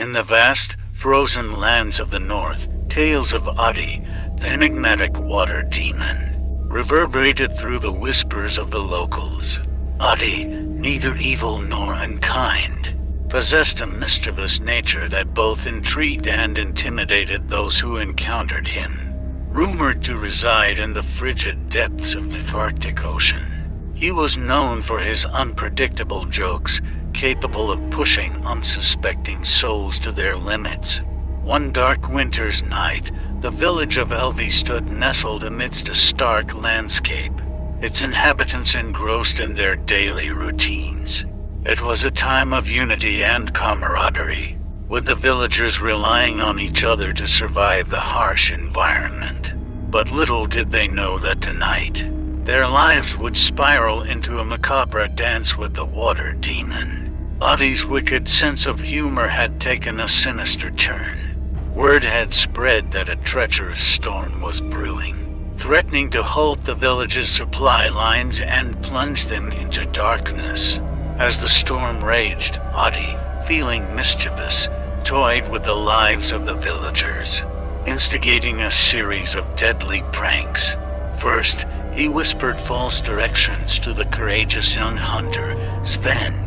In the vast, frozen lands of the north, tales of Adi, the enigmatic water demon, reverberated through the whispers of the locals. Adi, neither evil nor unkind, possessed a mischievous nature that both intrigued and intimidated those who encountered him. Rumored to reside in the frigid depths of the Arctic Ocean, he was known for his unpredictable jokes, capable of pushing unsuspecting souls to their limits. One dark winter's night, the village of Elvi stood nestled amidst a stark landscape, its inhabitants engrossed in their daily routines. It was a time of unity and camaraderie, with the villagers relying on each other to survive the harsh environment. But little did they know that tonight, their lives would spiral into a macabre dance with the water demon. Adi's wicked sense of humor had taken a sinister turn. Word had spread that a treacherous storm was brewing, threatening to halt the village's supply lines and plunge them into darkness. As the storm raged, Adi, feeling mischievous, toyed with the lives of the villagers, instigating a series of deadly pranks. First, he whispered false directions to the courageous young hunter, Sven,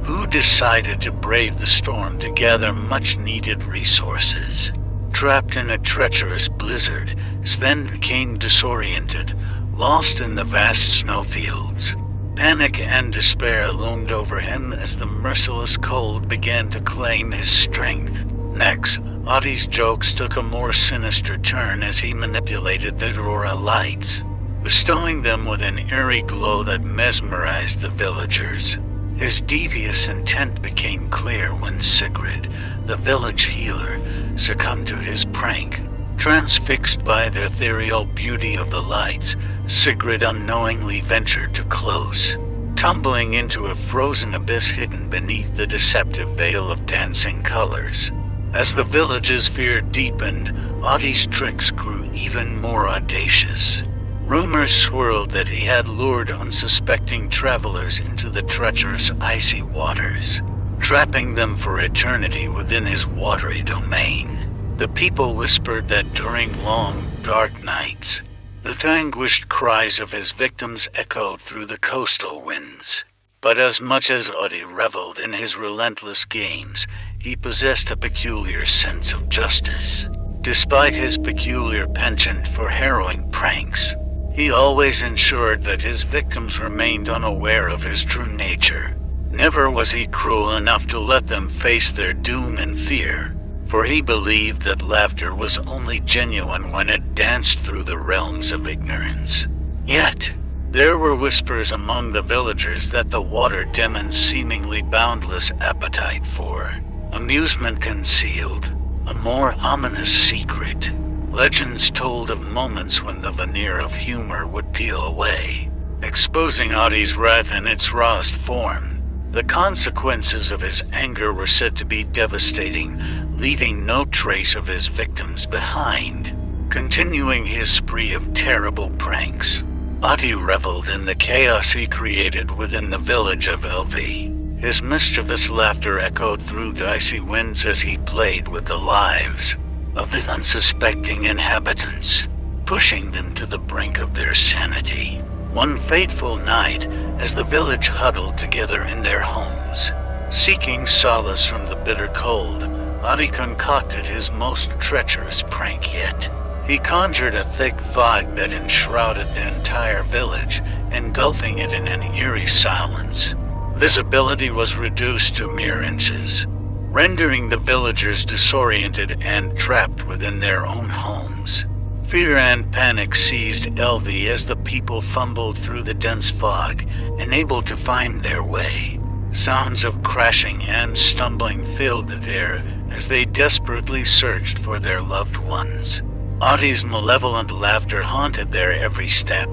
who decided to brave the storm to gather much-needed resources. Trapped in a treacherous blizzard, Sven became disoriented, lost in the vast snowfields. Panic and despair loomed over him as the merciless cold began to claim his strength. Next, Adi's jokes took a more sinister turn as he manipulated the aurora lights, bestowing them with an eerie glow that mesmerized the villagers. His devious intent became clear when Sigrid, the village healer, succumbed to his prank. Transfixed by the ethereal beauty of the lights, Sigrid unknowingly ventured too close, tumbling into a frozen abyss hidden beneath the deceptive veil of dancing colors. As the village's fear deepened, Adi's tricks grew even more audacious. Rumors swirled that he had lured unsuspecting travelers into the treacherous icy waters, trapping them for eternity within his watery domain. The people whispered that during long, dark nights, the anguished cries of his victims echoed through the coastal winds. But as much as Adi reveled in his relentless games, he possessed a peculiar sense of justice. Despite his peculiar penchant for harrowing pranks, he always ensured that his victims remained unaware of his true nature. Never was he cruel enough to let them face their doom in fear, for he believed that laughter was only genuine when it danced through the realms of ignorance. Yet, there were whispers among the villagers that the water demon's seemingly boundless appetite for amusement concealed a more ominous secret. Legends told of moments when the veneer of humor would peel away, exposing Adi's wrath in its rawest form. The consequences of his anger were said to be devastating, leaving no trace of his victims behind. Continuing his spree of terrible pranks, Adi reveled in the chaos he created within the village of Elvi. His mischievous laughter echoed through the icy winds as he played with the lives of the unsuspecting inhabitants, pushing them to the brink of their sanity. One fateful night, as the village huddled together in their homes, seeking solace from the bitter cold, Adi concocted his most treacherous prank yet. He conjured a thick fog that enshrouded the entire village, engulfing it in an eerie silence. Visibility was reduced to mere inches, rendering the villagers disoriented and trapped within their own homes. Fear and panic seized Elvi as the people fumbled through the dense fog, unable to find their way. Sounds of crashing and stumbling filled the air as they desperately searched for their loved ones. Adi's malevolent laughter haunted their every step,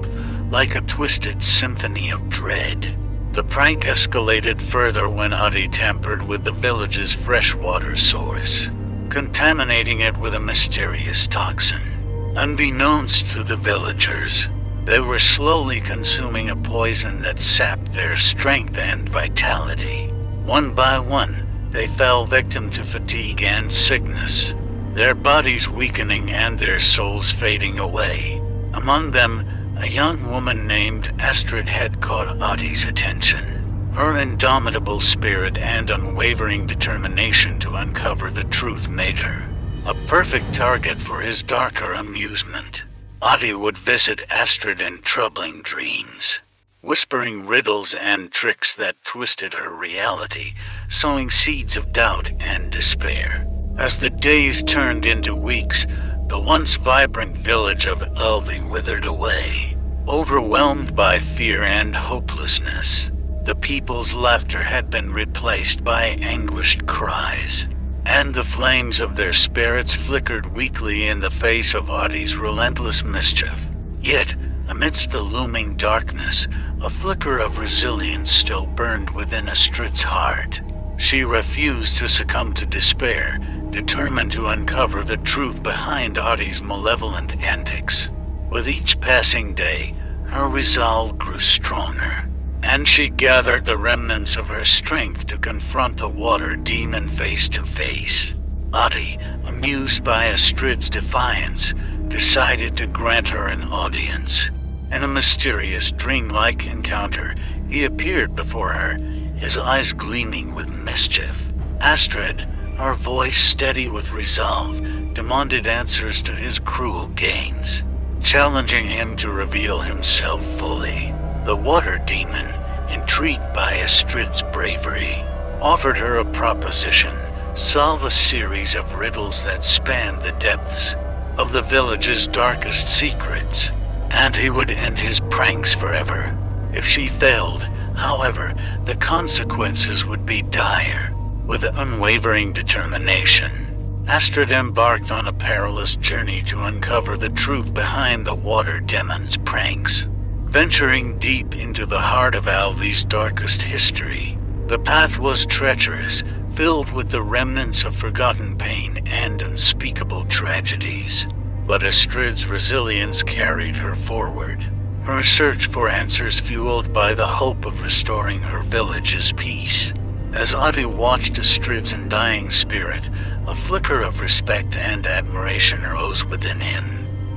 like a twisted symphony of dread. The prank escalated further when Adi tampered with the village's freshwater source, contaminating it with a mysterious toxin. Unbeknownst to the villagers, they were slowly consuming a poison that sapped their strength and vitality. One by one, they fell victim to fatigue and sickness, their bodies weakening and their souls fading away. Among them, a young woman named Astrid had caught Adi's attention. Her indomitable spirit and unwavering determination to uncover the truth made her a perfect target for his darker amusement. Adi would visit Astrid in troubling dreams, whispering riddles and tricks that twisted her reality, sowing seeds of doubt and despair. As the days turned into weeks, the once vibrant village of Elvi withered away, overwhelmed by fear and hopelessness. The people's laughter had been replaced by anguished cries, and the flames of their spirits flickered weakly in the face of Adi's relentless mischief. Yet, amidst the looming darkness, a flicker of resilience still burned within Astrid's heart. She refused to succumb to despair, determined to uncover the truth behind Adi's malevolent antics. With each passing day, her resolve grew stronger, and she gathered the remnants of her strength to confront the water demon face to face. Adi, amused by Astrid's defiance, decided to grant her an audience. In a mysterious, dreamlike encounter, he appeared before her, his eyes gleaming with mischief. Astrid, her voice steady with resolve, demanded answers to his cruel games, challenging him to reveal himself fully. The water demon, intrigued by Astrid's bravery, offered her a proposition: solve a series of riddles that spanned the depths of the village's darkest secrets, and he would end his pranks forever. If she failed, however, the consequences would be dire. With unwavering determination, Astrid embarked on a perilous journey to uncover the truth behind the water demon's pranks. Venturing deep into the heart of Alvi's darkest history, the path was treacherous, filled with the remnants of forgotten pain and unspeakable tragedies. But Astrid's resilience carried her forward, her search for answers fueled by the hope of restoring her village's peace. As Adi watched Astrid's undying spirit, a flicker of respect and admiration rose within him.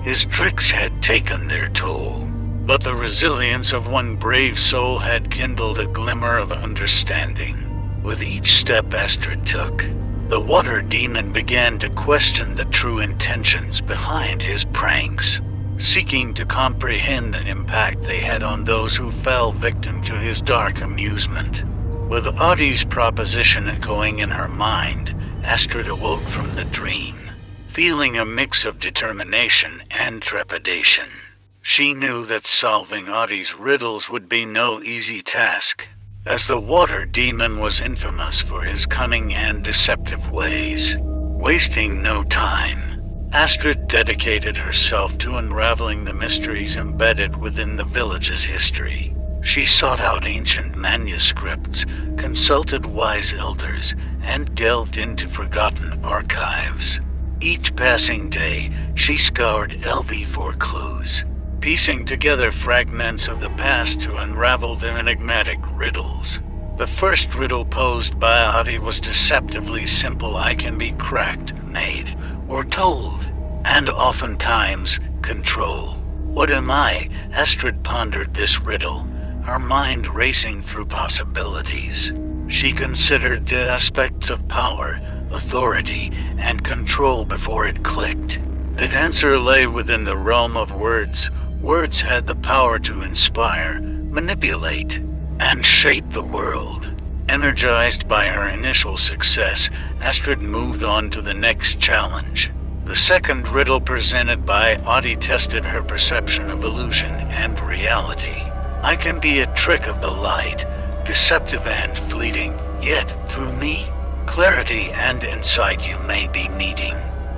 His tricks had taken their toll, but the resilience of one brave soul had kindled a glimmer of understanding. With each step Astrid took, the water demon began to question the true intentions behind his pranks, seeking to comprehend the impact they had on those who fell victim to his dark amusement. With Adi's proposition echoing in her mind, Astrid awoke from the dream, feeling a mix of determination and trepidation. She knew that solving Adi's riddles would be no easy task, as the water demon was infamous for his cunning and deceptive ways. Wasting no time, Astrid dedicated herself to unraveling the mysteries embedded within the village's history. She sought out ancient manuscripts, consulted wise elders, and delved into forgotten archives. Each passing day, she scoured Elvi for clues, piecing together fragments of the past to unravel the enigmatic riddles. The first riddle posed by Adi was deceptively simple: I can be cracked, made, or told, and oftentimes control. What am I? Astrid pondered this riddle, her mind racing through possibilities. She considered the aspects of power, authority, and control before it clicked. The answer lay within the realm of words. Words had the power to inspire, manipulate, and shape the world. Energized by her initial success, Astrid moved on to the next challenge. The second riddle presented by Adi tested her perception of illusion and reality. I can be a trick of the light, deceptive and fleeting, yet through me, clarity and insight you may be meeting.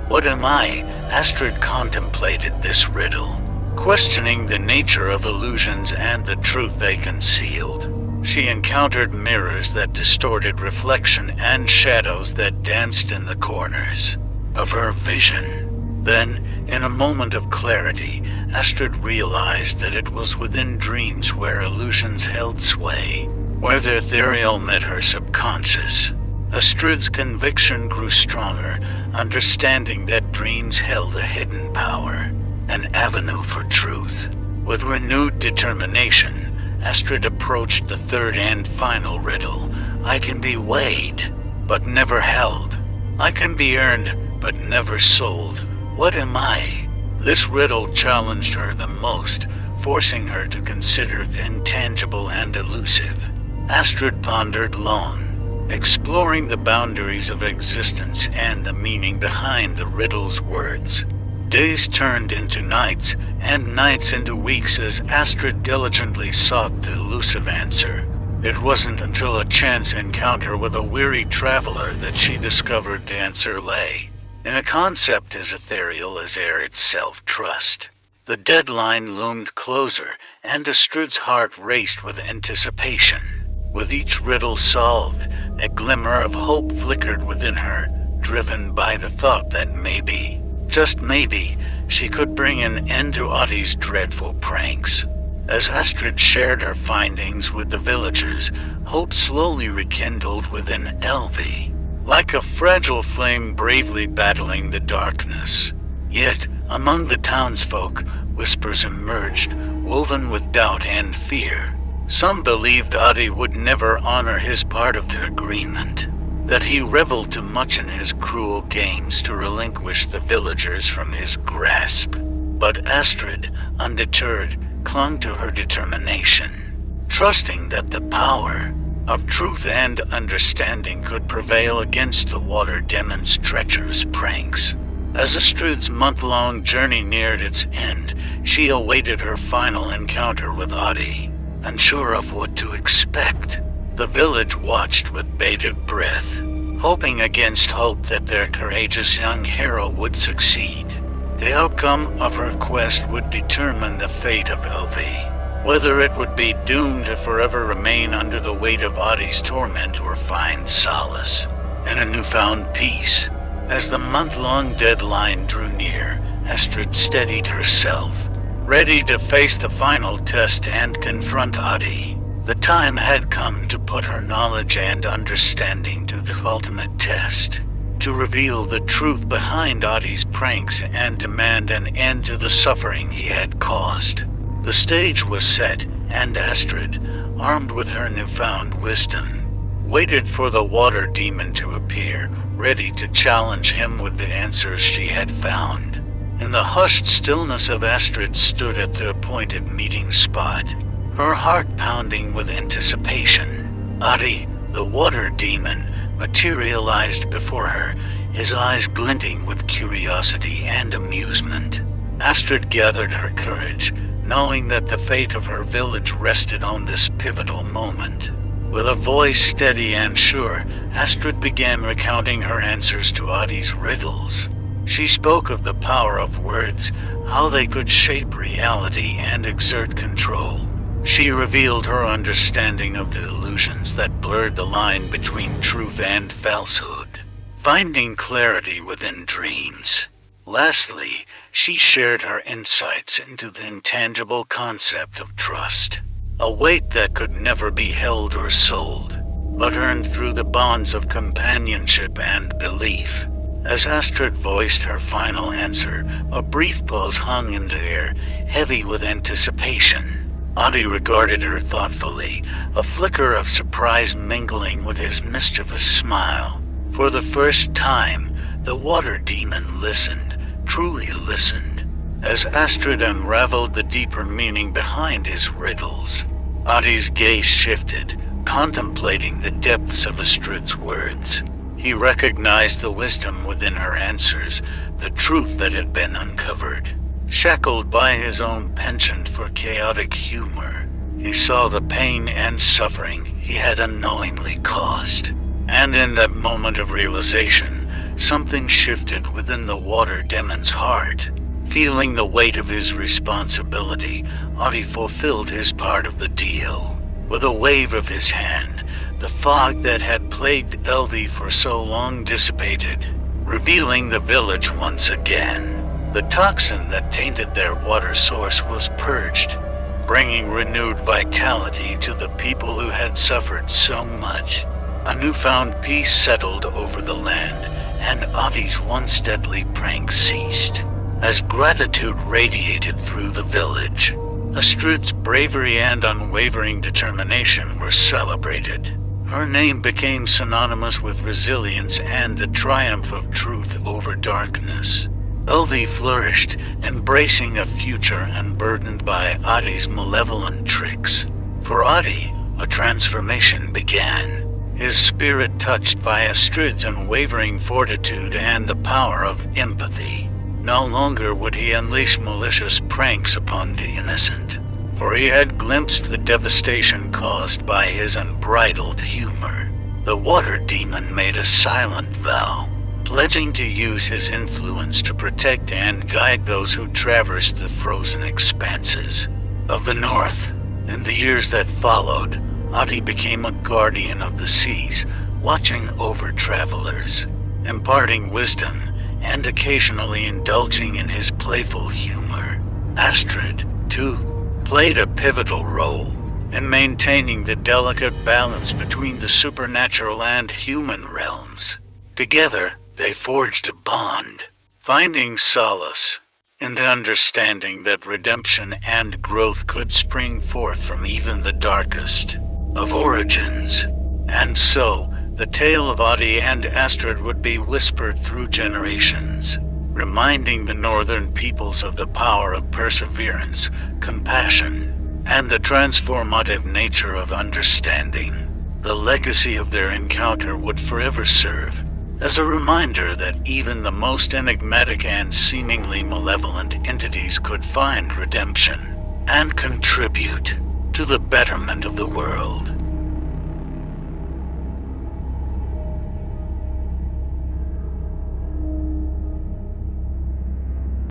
What am I? Astrid contemplated this riddle, questioning the nature of illusions and the truth they concealed. She encountered mirrors that distorted reflection and shadows that danced in the corners of her vision. Then, in a moment of clarity, Astrid realized that it was within dreams where illusions held sway, where the ethereal met her subconscious. Astrid's conviction grew stronger, understanding that dreams held a hidden power, an avenue for truth. With renewed determination, Astrid approached the third and final riddle. I can be weighed, but never held. I can be earned, but never sold. What am I? This riddle challenged her the most, forcing her to consider the intangible and elusive. Astrid pondered long, exploring the boundaries of existence and the meaning behind the riddle's words. Days turned into nights, and nights into weeks as Astrid diligently sought the elusive answer. It wasn't until a chance encounter with a weary traveler that she discovered the answer lay in a concept as ethereal as air itself, trust. The deadline loomed closer, and Astrid's heart raced with anticipation. With each riddle solved, a glimmer of hope flickered within her, driven by the thought that maybe, just maybe, she could bring an end to Adi's dreadful pranks. As Astrid shared her findings with the villagers, hope slowly rekindled within Elvi, like a fragile flame bravely battling the darkness. Yet, among the townsfolk, whispers emerged, woven with doubt and fear. Some believed Adi would never honor his part of the agreement, that he reveled too much in his cruel games to relinquish the villagers from his grasp. But Astrid, undeterred, clung to her determination, trusting that the power of truth and understanding could prevail against the water demon's treacherous pranks. As Astrid's month-long journey neared its end, she awaited her final encounter with Adi, unsure of what to expect. The village watched with bated breath, hoping against hope that their courageous young hero would succeed. The outcome of her quest would determine the fate of Elvi, whether it would be doomed to forever remain under the weight of Adi's torment or find solace in a newfound peace. As the month-long deadline drew near, Astrid steadied herself, ready to face the final test and confront Adi. The time had come to put her knowledge and understanding to the ultimate test, to reveal the truth behind Adi's pranks and demand an end to the suffering he had caused. The stage was set, and Astrid, armed with her newfound wisdom, waited for the water demon to appear, ready to challenge him with the answers she had found. In the hushed stillness of Astrid stood at the appointed meeting spot, her heart pounding with anticipation. Adi, the water demon, materialized before her, his eyes glinting with curiosity and amusement. Astrid gathered her courage, knowing that the fate of her village rested on this pivotal moment. With a voice steady and sure, Astrid began recounting her answers to Adi's riddles. She spoke of the power of words, how they could shape reality and exert control. She revealed her understanding of the illusions that blurred the line between truth and falsehood, finding clarity within dreams. Lastly, she shared her insights into the intangible concept of trust, a weight that could never be held or sold, but earned through the bonds of companionship and belief. As Astrid voiced her final answer, a brief pause hung in the air, heavy with anticipation. Adi regarded her thoughtfully, a flicker of surprise mingling with his mischievous smile. For the first time, the water demon listened, truly listened, as Astrid unraveled the deeper meaning behind his riddles. Adi's gaze shifted, contemplating the depths of Astrid's words. He recognized the wisdom within her answers, the truth that had been uncovered. Shackled by his own penchant for chaotic humor, he saw the pain and suffering he had unknowingly caused. And in that moment of realization, something shifted within the water demon's heart. Feeling the weight of his responsibility, Adi fulfilled his part of the deal. With a wave of his hand, the fog that had plagued Elvi for so long dissipated, revealing the village once again. The toxin that tainted their water source was purged, bringing renewed vitality to the people who had suffered so much. A newfound peace settled over the land, and Adi's once deadly pranks ceased. As gratitude radiated through the village, Astrid's bravery and unwavering determination were celebrated. Her name became synonymous with resilience and the triumph of truth over darkness. Elvi flourished, embracing a future unburdened by Adi's malevolent tricks. For Adi, a transformation began. His spirit touched by Astrid's unwavering fortitude and the power of empathy. No longer would he unleash malicious pranks upon the innocent, for he had glimpsed the devastation caused by his unbridled humor. The water demon made a silent vow, pledging to use his influence to protect and guide those who traversed the frozen expanses of the north. In the years that followed, Adi became a guardian of the seas, watching over travelers, imparting wisdom, and occasionally indulging in his playful humor. Astrid, too, played a pivotal role in maintaining the delicate balance between the supernatural and human realms. Together, they forged a bond, finding solace in the understanding that redemption and growth could spring forth from even the darkest of origins. And so, the tale of Adi and Astrid would be whispered through generations, reminding the northern peoples of the power of perseverance, compassion, and the transformative nature of understanding. The legacy of their encounter would forever serve as a reminder that even the most enigmatic and seemingly malevolent entities could find redemption and contribute to the betterment of the world.